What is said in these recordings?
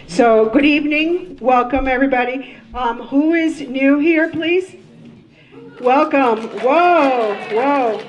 So, good evening. Welcome, everybody. Who is new here, please? Welcome. Whoa.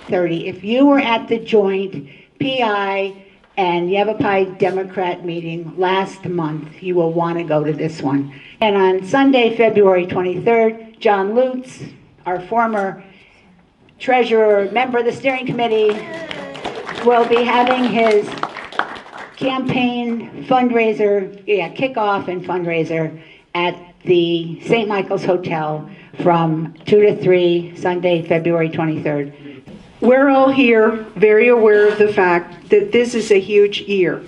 30. If you were at the joint PI and Yavapai Democrat meeting last month, you will want to go to this one. And on Sunday, February 23rd, John Lutz, our former treasurer, member of the steering committee, will be having his campaign fundraiser, kickoff and fundraiser at the St. Michael's Hotel from 2 to 3, Sunday, February 23rd. We're all here very aware of the fact that this is a huge year.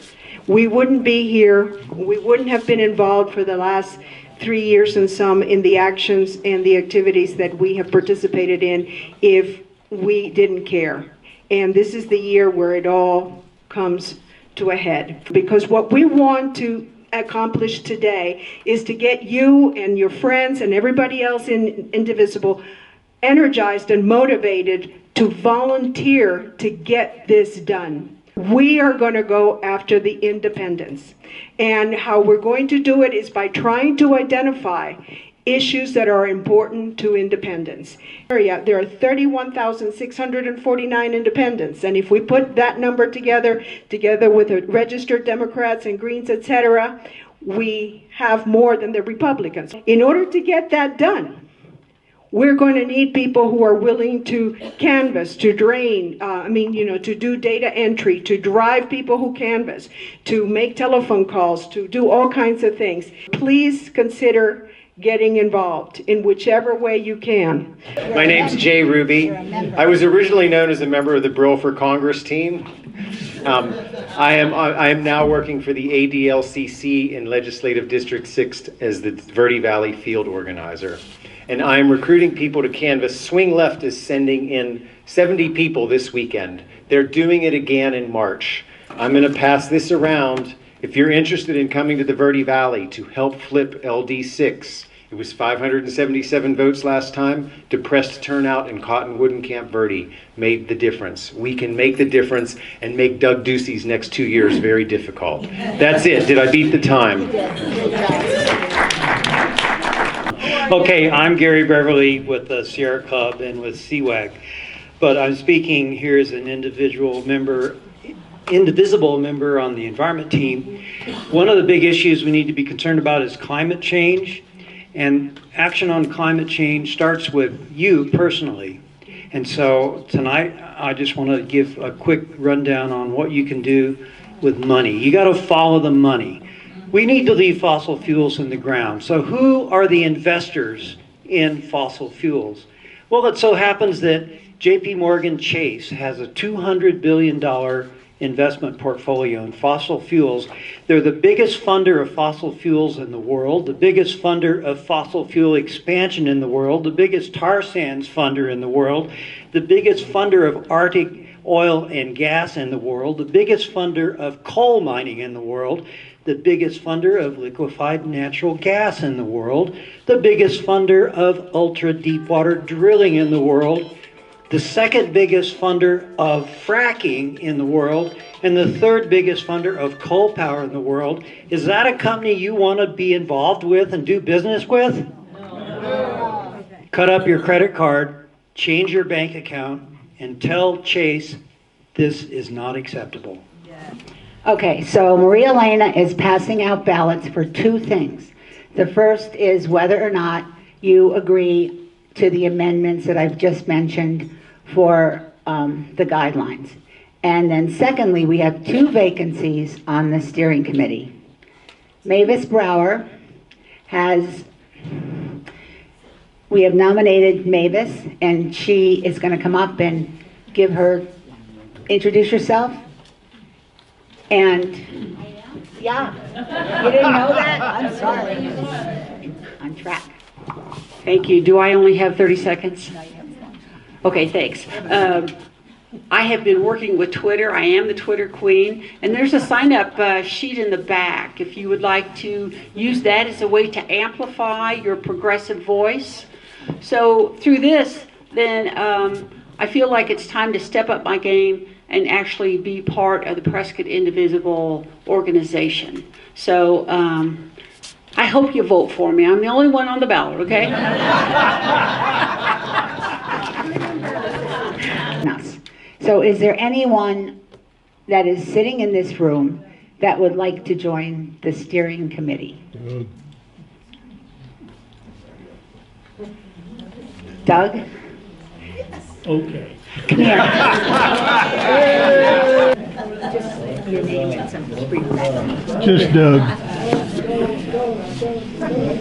We wouldn't be here, we wouldn't have been involved for the last 3 years and some in the actions and the activities that we have participated in if we didn't care. And this is the year where it all comes to a head. Because what we want to accomplish today is to get you and your friends and everybody else in Indivisible energized and motivated to volunteer to get this done. We are going to go after the independence. And how we're going to do it is by trying to identify issues that are important to independents. There are 31,649 independents, and if we put that number together with the registered Democrats and Greens, etc., we have more than the Republicans. In order to get that done, we're going to need people who are willing to canvass, to drain, to do data entry, to drive people who canvass, to make telephone calls, to do all kinds of things. Please consider getting involved in whichever way you can. My name's Jay Ruby. I was originally known as a member of the Brill for Congress team. I am now working for the ADLCC in Legislative District 6 as the Verde Valley field organizer. And I am recruiting people to canvass. Swing Left is sending in 70 people this weekend. They're doing it again in March. I'm going to pass this around. If you're interested in coming to the Verde Valley to help flip LD6, it was 577 votes last time. Depressed turnout in Cottonwood and Camp Verde made the difference. We can make the difference and make Doug Ducey's next 2 years very difficult. That's it. Did I beat the time? Okay, I'm Gary Beverly with the Sierra Club and with CWAG, but I'm speaking here as an indivisible member on the environment team. One of the big issues we need to be concerned about is climate change, and action on climate change starts with you personally. And so tonight I just want to give a quick rundown on what you can do with money. You got to follow the money. We need to leave fossil fuels in the ground. So who are the investors in fossil fuels? Well, it so happens that JP Morgan Chase has a $200 billion investment portfolio in fossil fuels. They're the biggest funder of fossil fuels in the world, the biggest funder of fossil fuel expansion in the world, the biggest tar sands funder in the world, the biggest funder of Arctic oil and gas in the world, the biggest funder of coal mining in the world, the biggest funder of liquefied natural gas in the world, the biggest funder of ultra deep water drilling in the world, the second biggest funder of fracking in the world, and the third biggest funder of coal power in the world. Is that a company you want to be involved with and do business with? No. Cut up your credit card, change your bank account, and tell Chase this is not acceptable. Okay, so Maria Elena is passing out ballots for two things. The first is whether or not you agree to the amendments that I've just mentioned for the guidelines. And then secondly, we have two vacancies on the steering committee. Mavis Brower we have nominated Mavis, and she is going to come up and introduce herself. And yeah, you didn't know that? I'm sorry. On track. Thank you. Do I only have 30 seconds? Okay, thanks. I have been working with Twitter. I am the Twitter queen, and there's a sign-up sheet in the back if you would like to use that as a way to amplify your progressive voice. So through this, then I feel like it's time to step up my game and actually be part of the Prescott Indivisible organization. So I hope you vote for me. I'm the only one on the ballot, okay? So is there anyone that is sitting in this room that would like to join the steering committee? Doug? Okay. Come here. Just your name and some brief background. Just Doug.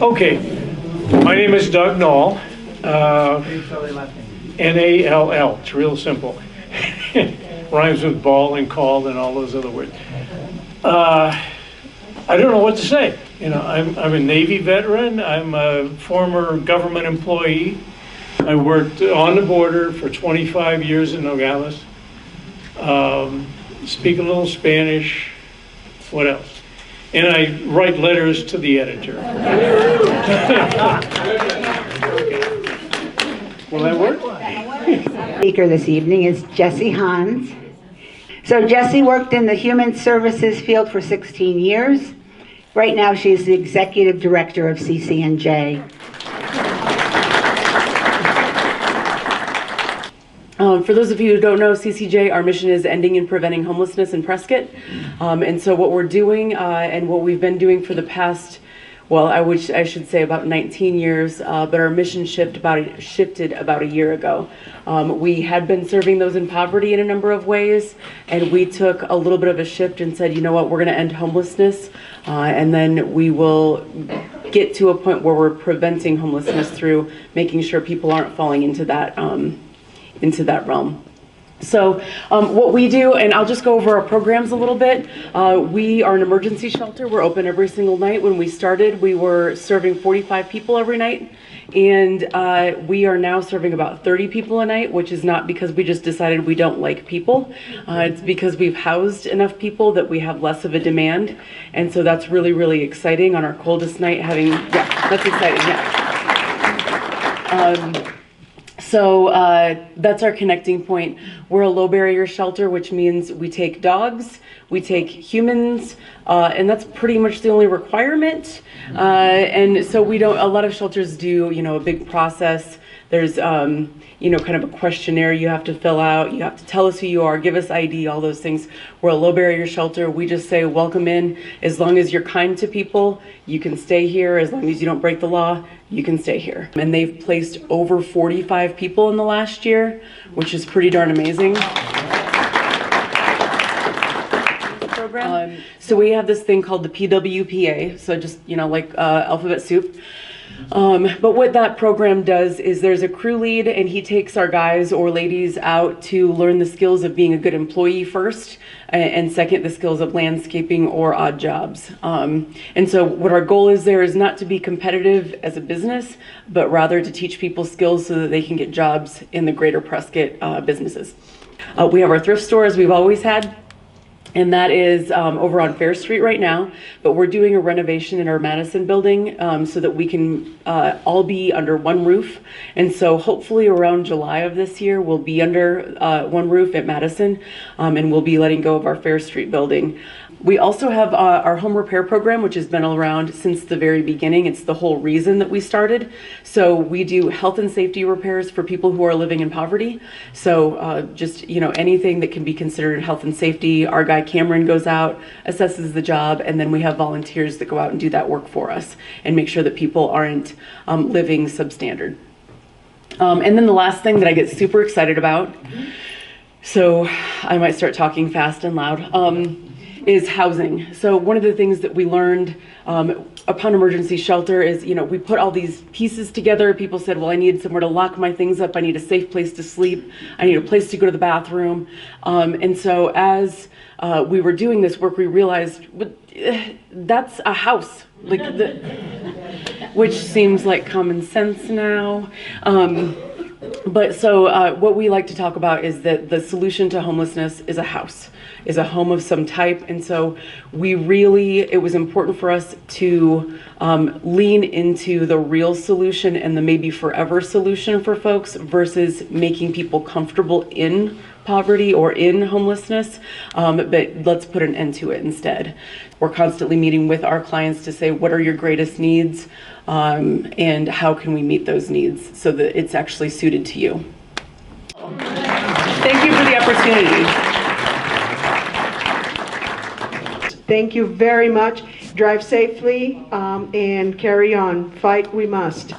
Okay. My name is Doug Nall. N-A-L-L. It's real simple. Rhymes with ball and call and all those other words. I don't know what to say. You know, I'm a Navy veteran. I'm a former government employee. I worked on the border for 25 years in Nogales. Speak a little Spanish. What else? And I write letters to the editor. Will that work? Speaker this evening is Jessi Hans. So Jessi worked in the human services field for 16 years. Right now she's the Executive Director of CCJ. For those of you who don't know, CCJ, our mission is ending and preventing homelessness in Prescott. And so what we're doing and what we've been doing for the past, well, I should say about 19 years, but our mission shifted about a year ago. We had been serving those in poverty in a number of ways, and we took a little bit of a shift and said, you know what, we're going to end homelessness, and then we will get to a point where we're preventing homelessness through making sure people aren't falling into that realm. So what we do, and I'll just go over our programs a little bit. We are an emergency shelter. We're open every single night. When we started, we were serving 45 people every night. And we are now serving about 30 people a night, which is not because we just decided we don't like people. It's because we've housed enough people that we have less of a demand. And so that's really, really exciting on our coldest night that's exciting, yeah. So that's our connecting point. We're a low barrier shelter, which means we take dogs, we take humans, and that's pretty much the only requirement. And so we don't, a lot of shelters do, you know, a big process. There's, you know, kind of a questionnaire you have to fill out. You have to tell us who you are, give us ID, all those things. We're a low barrier shelter. We just say, welcome in. As long as you're kind to people, you can stay here. As long as you don't break the law, you can stay here. And they've placed over 45 people in the last year, which is pretty darn amazing. So we have this thing called the PWPA, so just, you know, like alphabet soup. But what that program does is there's a crew lead, and he takes our guys or ladies out to learn the skills of being a good employee first, and second, the skills of landscaping or odd jobs. And so what our goal is there is not to be competitive as a business, but rather to teach people skills so that they can get jobs in the greater Prescott businesses. We have our thrift store as we've always had. And that is over on Fair Street right now, but we're doing a renovation in our Madison building so that we can all be under one roof. And so hopefully around July of this year, we'll be under one roof at Madison, and we'll be letting go of our Fair Street building. We also have our home repair program, which has been around since the very beginning. It's the whole reason that we started. So we do health and safety repairs for people who are living in poverty. So just, you know, anything that can be considered health and safety. Our guy Cameron goes out, assesses the job, and then we have volunteers that go out and do that work for us and make sure that people aren't living substandard. And then the last thing that I get super excited about, so I might start talking fast and loud, is housing. So one of the things that we learned upon emergency shelter is, you know, we put all these pieces together. People said, well, I need somewhere to lock my things up. I need a safe place to sleep. I need a place to go to the bathroom. And so as we were doing this work, we realized that's a house, like which seems like common sense now. But so what we like to talk about is that the solution to homelessness is a house. is a home of some type. And so it was important for us to lean into the real solution and the maybe forever solution for folks versus making people comfortable in poverty or in homelessness, but let's put an end to it instead. We're constantly meeting with our clients to say, what are your greatest needs, and how can we meet those needs so that it's actually suited to you. Thank you for the opportunity. Thank you very much. Drive safely and carry on. Fight we must.